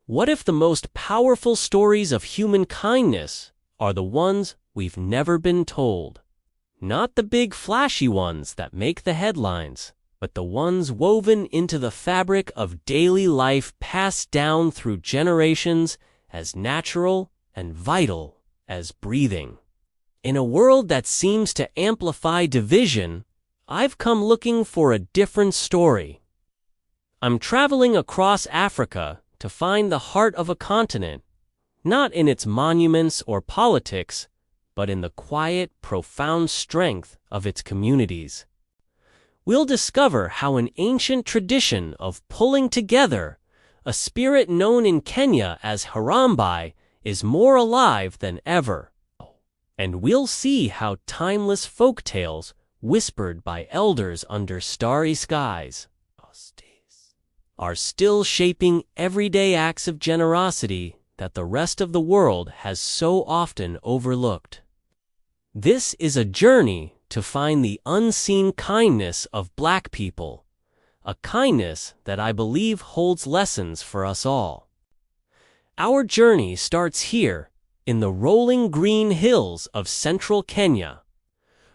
What if the most powerful stories of human kindness are the ones we've never been told? Not the big flashy ones that make the headlines, but the ones woven into the fabric of daily life, passed down through generations as natural and vital as breathing. In a world that seems to amplify division, I've come looking for a different story. I'm traveling across Africa to find the heart of a continent, not in its monuments or politics, but in the quiet, profound strength of its communities. We'll discover how an ancient tradition of pulling together, a spirit known in Kenya as Harambee, is more alive than ever. And we'll see how timeless folk tales, whispered by elders under starry skies, are still shaping everyday acts of generosity that the rest of the world has so often overlooked. This is a journey to find the unseen kindness of Black people, a kindness that I believe holds lessons for us all. Our journey starts here, in the rolling green hills of central Kenya.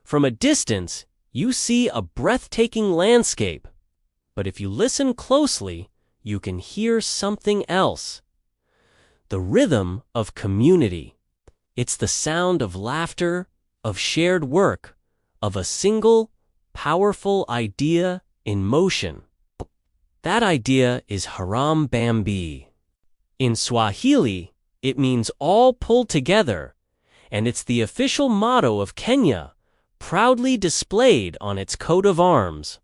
From a distance, you see a breathtaking landscape, but if you listen closely, you can hear something else. The rhythm of community. It's the sound of laughter, of shared work, of a single, powerful idea in motion. That idea is Harambee. In Swahili, it means all pulled together, and it's the official motto of Kenya, proudly displayed on its coat of arms.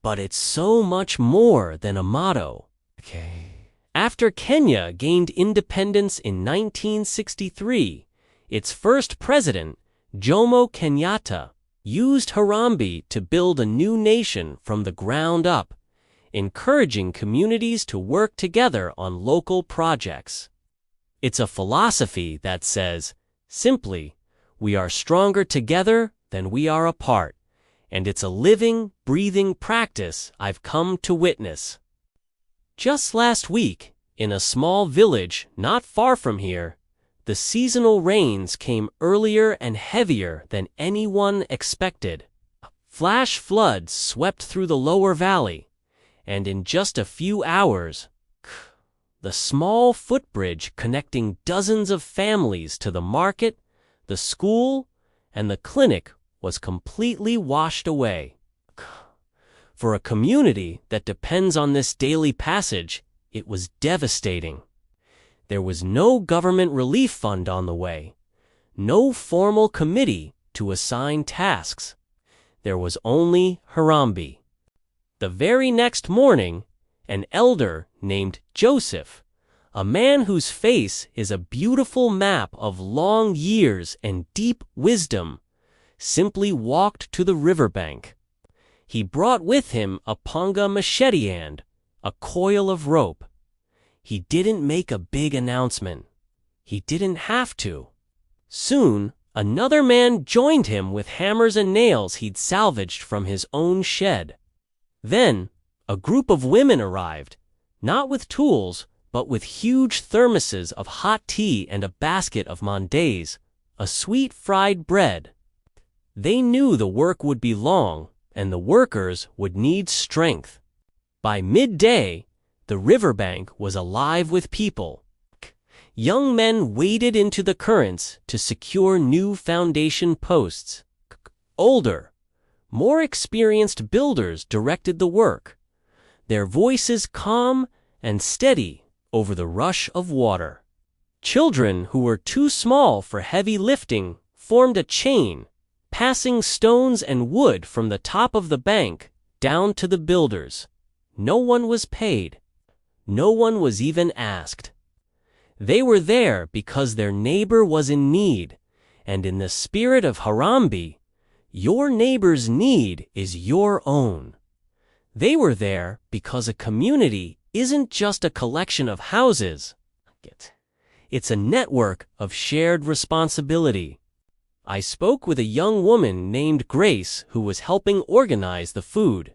But it's so much more than a motto. After Kenya gained independence in 1963, its first president, Jomo Kenyatta, used Harambee to build a new nation from the ground up, encouraging communities to work together on local projects. It's a philosophy that says, simply, we are stronger together than we are apart, and it's a living, breathing practice I've come to witness. Just last week, in a small village not far from here, the seasonal rains came earlier and heavier than anyone expected. Flash floods swept through the lower valley, and in just a few hours, the small footbridge connecting dozens of families to the market, the school, and the clinic was completely washed away. For a community that depends on this daily passage, it was devastating. There was no government relief fund on the way, no formal committee to assign tasks. There was only Harambee. The very next morning, an elder named Joseph, a man whose face is a beautiful map of long years and deep wisdom, simply walked to the riverbank. He brought with him a panga machete and a coil of rope. He didn't make a big announcement. He didn't have to. Soon, another man joined him with hammers and nails he'd salvaged from his own shed. Then, a group of women arrived, not with tools, but with huge thermoses of hot tea and a basket of mondays, a sweet fried bread. They knew the work would be long, and the workers would need strength. By midday, the riverbank was alive with people. Young men waded into the currents to secure new foundation posts. Older, more experienced builders directed the work, their voices calm and steady over the rush of water. Children who were too small for heavy lifting formed a chain, passing stones and wood from the top of the bank down to the builders. No one was paid. No one was even asked. They were there because their neighbor was in need, and in the spirit of Harambee, your neighbor's need is your own. They were there because a community isn't just a collection of houses. It's a network of shared responsibility. I spoke with a young woman named Grace who was helping organize the food.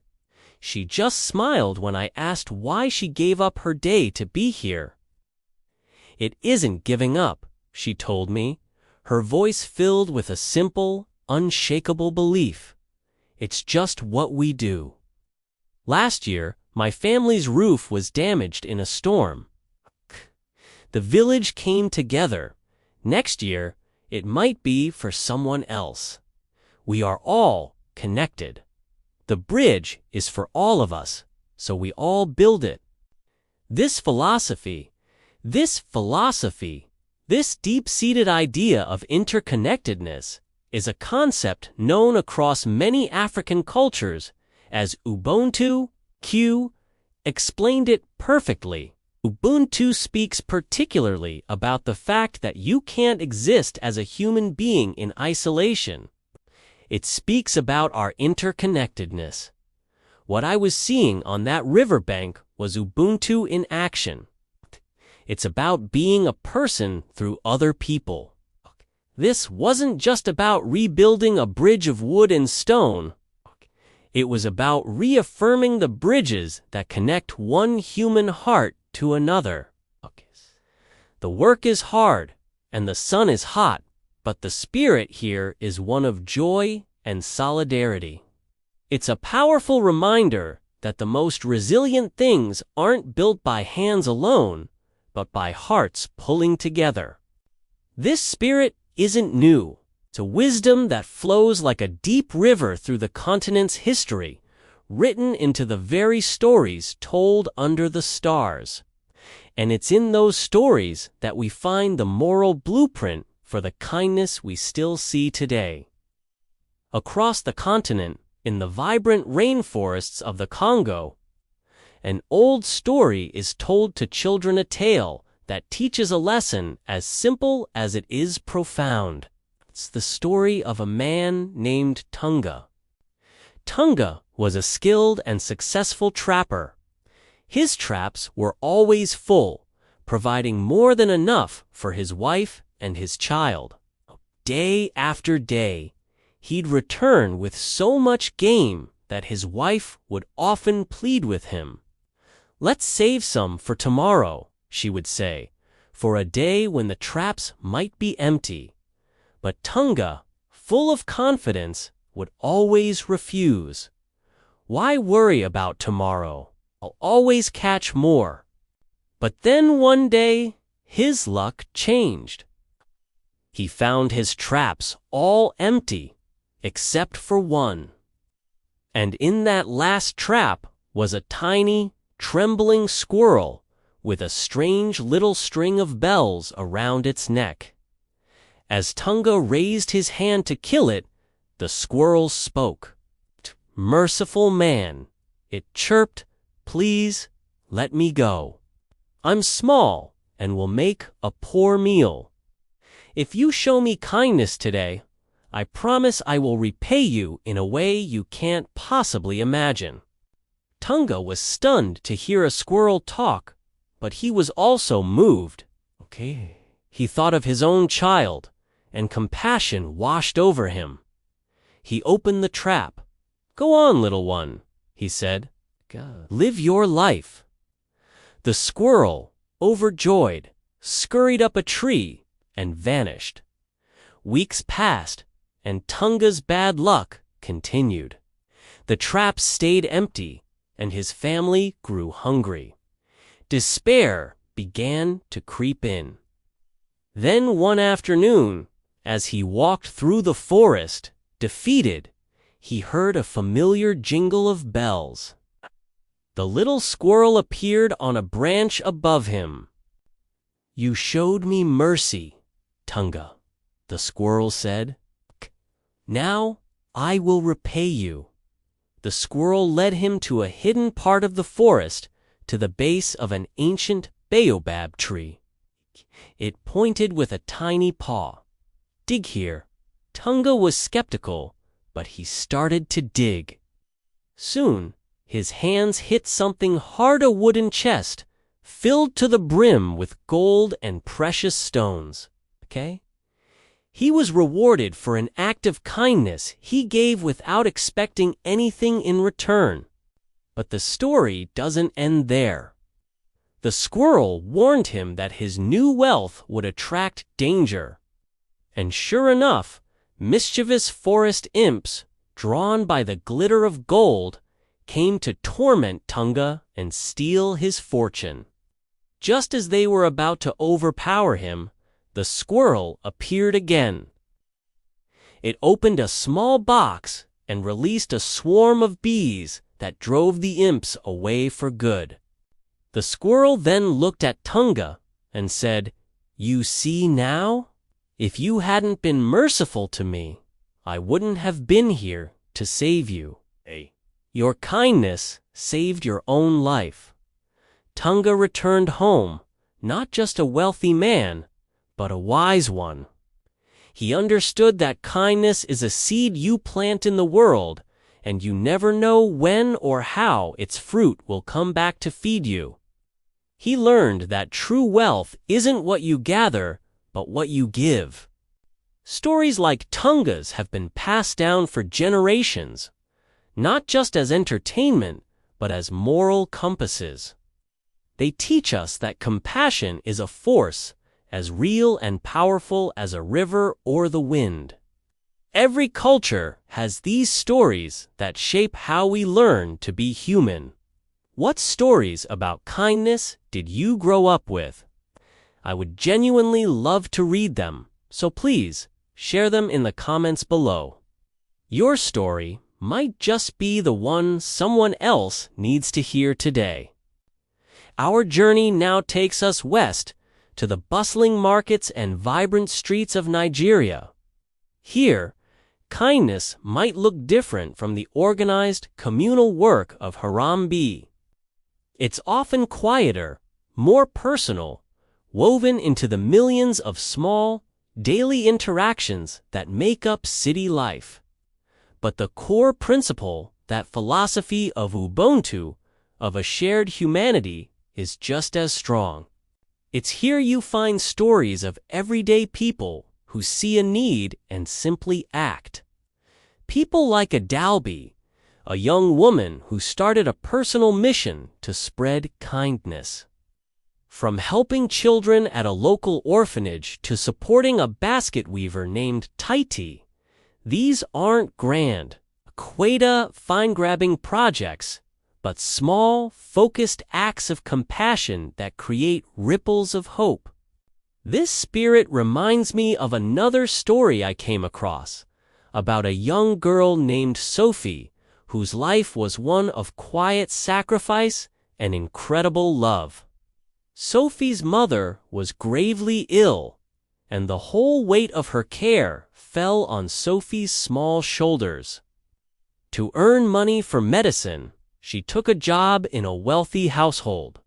She just smiled when I asked why she gave up her day to be here. It isn't giving up, she told me, her voice filled with a simple, unshakable belief. It's just what we do. Last year, my family's roof was damaged in a storm. The village came together. Next year, it might be for someone else. We are all connected. The bridge is for all of us, so we all build it. This philosophy, this deep-seated idea of interconnectedness is a concept known across many African cultures as Ubuntu. Q explained it perfectly. Ubuntu speaks particularly about the fact that you can't exist as a human being in isolation. It speaks about our interconnectedness. What I was seeing on that riverbank was Ubuntu in action. It's about being a person through other people. This wasn't just about rebuilding a bridge of wood and stone. It was about reaffirming the bridges that connect one human heart to another. The work is hard, and the sun is hot, but the spirit here is one of joy and solidarity. It's a powerful reminder that the most resilient things aren't built by hands alone, but by hearts pulling together. This spirit isn't new. It's a wisdom that flows like a deep river through the continent's history, written into the very stories told under the stars. And it's in those stories that we find the moral blueprint for the kindness we still see today. Across the continent, in the vibrant rainforests of the Congo, an old story is told to children, a tale that teaches a lesson as simple as it is profound. It's the story of a man named Tunga. Tunga was a skilled and successful trapper. His traps were always full, providing more than enough for his wife and his child. Day after day, he'd return with so much game that his wife would often plead with him. "Let's save some for tomorrow," she would say, "for a day when the traps might be empty." But Tunga, full of confidence, would always refuse. "Why worry about tomorrow? I'll always catch more." But then one day, his luck changed. He found his traps all empty, except for one. And in that last trap was a tiny, trembling squirrel with a strange little string of bells around its neck. As Tunga raised his hand to kill it, the squirrel spoke. "Merciful man," it chirped, "please let me go. I'm small and will make a poor meal. If you show me kindness today, I promise I will repay you in a way you can't possibly imagine." Tunga was stunned to hear a squirrel talk, but he was also moved. He thought of his own child, and compassion washed over him. He opened the trap. "Go on, little one," he said. "Live your life." The squirrel, overjoyed, scurried up a tree and vanished. Weeks passed, and Tunga's bad luck continued. The traps stayed empty, and his family grew hungry. Despair began to creep in. Then one afternoon, as he walked through the forest, defeated, he heard a familiar jingle of bells. The little squirrel appeared on a branch above him. "You showed me mercy, Tunga," the squirrel said. "Now I will repay you." The squirrel led him to a hidden part of the forest, to the base of an ancient baobab tree. It pointed with a tiny paw. "Dig here." Tunga was skeptical, but he started to dig. Soon, his hands hit something hard, a wooden chest, filled to the brim with gold and precious stones. He was rewarded for an act of kindness he gave without expecting anything in return. But the story doesn't end there. The squirrel warned him that his new wealth would attract danger. And sure enough, mischievous forest imps, drawn by the glitter of gold, came to torment Tunga and steal his fortune. Just as they were about to overpower him, the squirrel appeared again. It opened a small box and released a swarm of bees that drove the imps away for good. The squirrel then looked at Tunga and said, "You see now? If you hadn't been merciful to me, I wouldn't have been here to save you. Your kindness saved your own life." Tunga returned home, not just a wealthy man, but a wise one. He understood that kindness is a seed you plant in the world, and you never know when or how its fruit will come back to feed you. He learned that true wealth isn't what you gather, but what you give. Stories like Tunga's have been passed down for generations, not just as entertainment, but as moral compasses. They teach us that compassion is a force as real and powerful as a river or the wind. Every culture has these stories that shape how we learn to be human. What stories about kindness did you grow up with? I would genuinely love to read them, so please share them in the comments below. Your story might just be the one someone else needs to hear today. Our journey now takes us west to the bustling markets and vibrant streets of Nigeria. Here, kindness might look different from the organized, communal work of Harambee. It's often quieter, more personal, woven into the millions of small, daily interactions that make up city life. But the core principle, that philosophy of Ubuntu, of a shared humanity, is just as strong. It's here you find stories of everyday people who see a need and simply act. People like Adalbi, a young woman who started a personal mission to spread kindness. From helping children at a local orphanage to supporting a basket weaver named Taiti, these aren't grand, Queta fine-grabbing projects, but small, focused acts of compassion that create ripples of hope. This spirit reminds me of another story I came across, about a young girl named Sophie, whose life was one of quiet sacrifice and incredible love. Sophie's mother was gravely ill, and the whole weight of her care fell on Sophie's small shoulders. To earn money for medicine, she took a job in a wealthy household.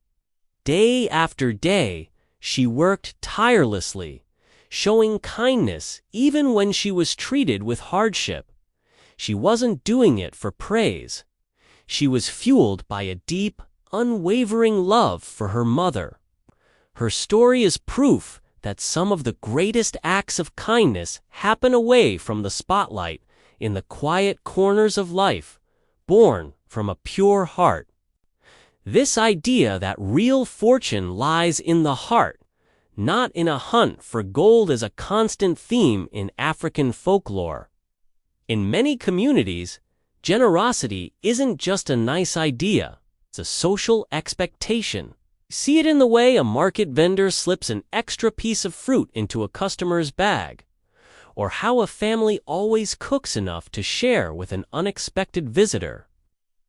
Day after day, she worked tirelessly, showing kindness even when she was treated with hardship. She wasn't doing it for praise. She was fueled by a deep, unwavering love for her mother. Her story is proof that some of the greatest acts of kindness happen away from the spotlight, in the quiet corners of life, born from a pure heart. This idea that real fortune lies in the heart, not in a hunt for gold, is a constant theme in African folklore. In many communities, generosity isn't just a nice idea, it's a social expectation. See it in the way a market vendor slips an extra piece of fruit into a customer's bag, or how a family always cooks enough to share with an unexpected visitor.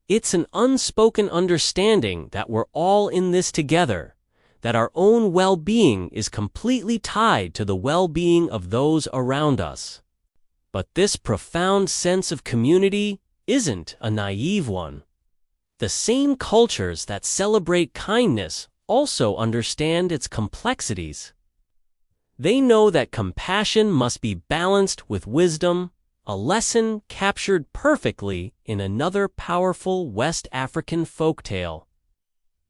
It's an unspoken understanding that we're all in this together, that our own well-being is completely tied to the well-being of those around us. But this profound sense of community isn't a naive one. The same cultures that celebrate kindness also understand its complexities. They know that compassion must be balanced with wisdom, a lesson captured perfectly in another powerful West African folktale.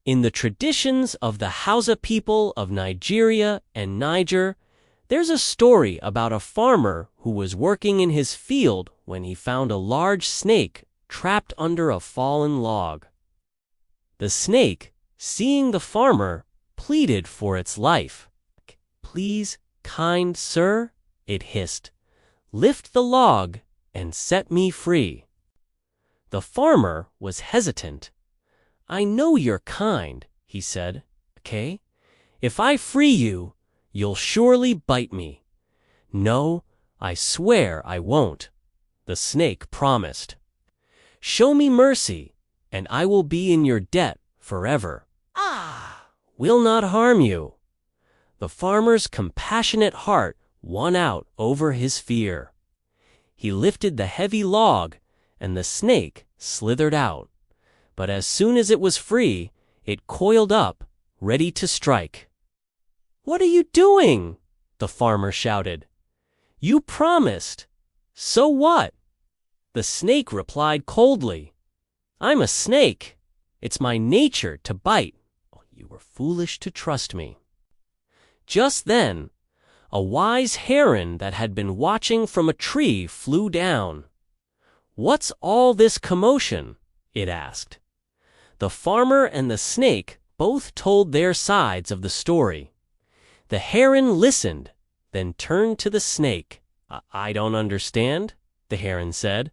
In the traditions of the Hausa people of Nigeria and Niger, there's a story about a farmer who was working in his field when he found a large snake trapped under a fallen log. The snake, seeing the farmer, pleaded for its life. "Please, kind sir," it hissed, "lift the log and set me free." The farmer was hesitant. "I know you're kind," he said, "okay? If I free you, you'll surely bite me." "No, I swear I won't," the snake promised. "Show me mercy, and I will be in your debt forever. Will not harm you." The farmer's compassionate heart won out over his fear. He lifted the heavy log, and the snake slithered out. But as soon as it was free, it coiled up, ready to strike. "What are you doing?" the farmer shouted. "You promised. So what?" The snake replied coldly, "I'm a snake. It's my nature to bite. You were foolish to trust me." Just then, a wise heron that had been watching from a tree flew down. "What's all this commotion?" it asked. The farmer and the snake both told their sides of the story. The heron listened, then turned to the snake. "I don't understand," the heron said,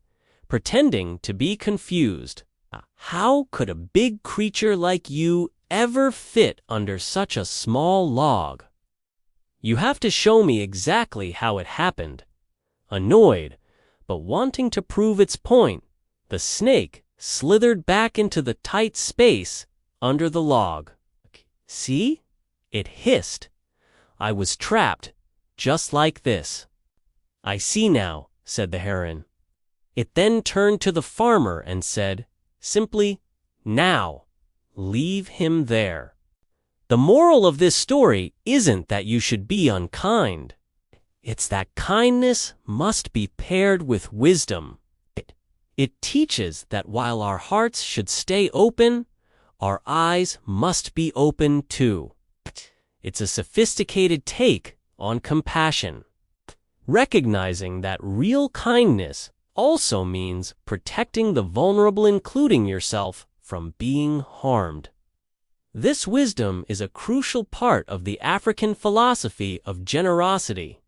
pretending to be confused. "How could a big creature like you ever fit under such a small log?" "You have to show me exactly how it happened." Annoyed, but wanting to prove its point, the snake slithered back into the tight space under the log. "See?" it hissed. "I was trapped, just like this." "I see now," said the heron. It then turned to the farmer and said, simply, "Now, leave him there." The moral of this story isn't that you should be unkind. It's that kindness must be paired with wisdom. It teaches that while our hearts should stay open, our eyes must be open too. It's a sophisticated take on compassion, recognizing that real kindness also means protecting the vulnerable, including yourself, from being harmed. This wisdom is a crucial part of the African philosophy of generosity.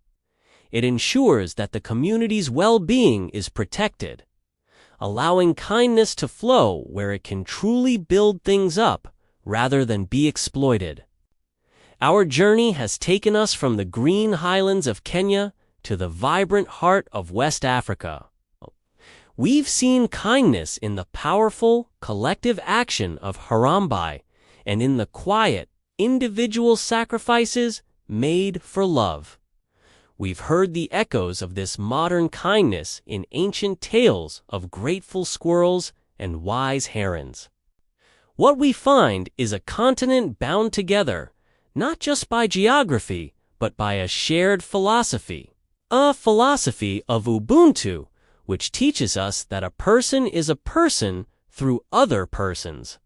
It ensures that the community's well-being is protected, allowing kindness to flow where it can truly build things up rather than be exploited. Our journey has taken us from the green highlands of Kenya to the vibrant heart of West Africa. We've seen kindness in the powerful, collective action of Harambee and in the quiet, individual sacrifices made for love. We've heard the echoes of this modern kindness in ancient tales of grateful squirrels and wise herons. What we find is a continent bound together, not just by geography, but by a shared philosophy. A philosophy of Ubuntu, which teaches us that a person is a person through other persons.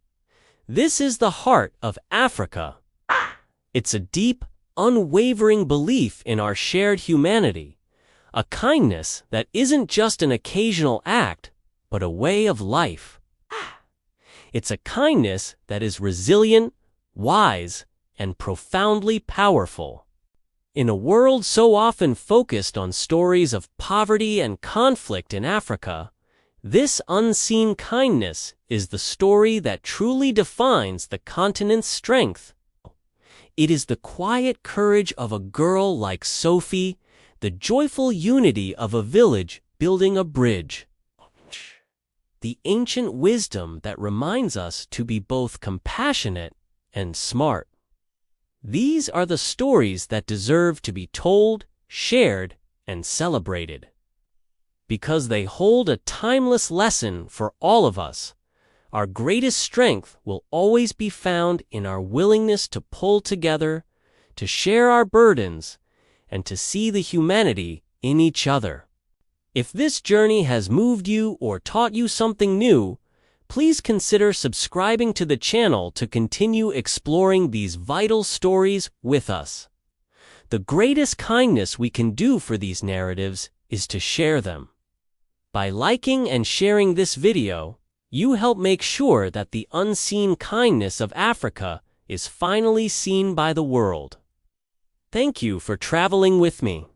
This is the heart of Africa. It's a deep, unwavering belief in our shared humanity, a kindness that isn't just an occasional act, but a way of life. It's a kindness that is resilient, wise, and profoundly powerful. In a world so often focused on stories of poverty and conflict in Africa, this unseen kindness is the story that truly defines the continent's strength. It is the quiet courage of a girl like Sophie, the joyful unity of a village building a bridge, the ancient wisdom that reminds us to be both compassionate and smart. These are the stories that deserve to be told, shared, and celebrated. Because they hold a timeless lesson for all of us, our greatest strength will always be found in our willingness to pull together, to share our burdens, and to see the humanity in each other. If this journey has moved you or taught you something new, please consider subscribing to the channel to continue exploring these vital stories with us. The greatest kindness we can do for these narratives is to share them. By liking and sharing this video, you help make sure that the unseen kindness of Africa is finally seen by the world. Thank you for traveling with me.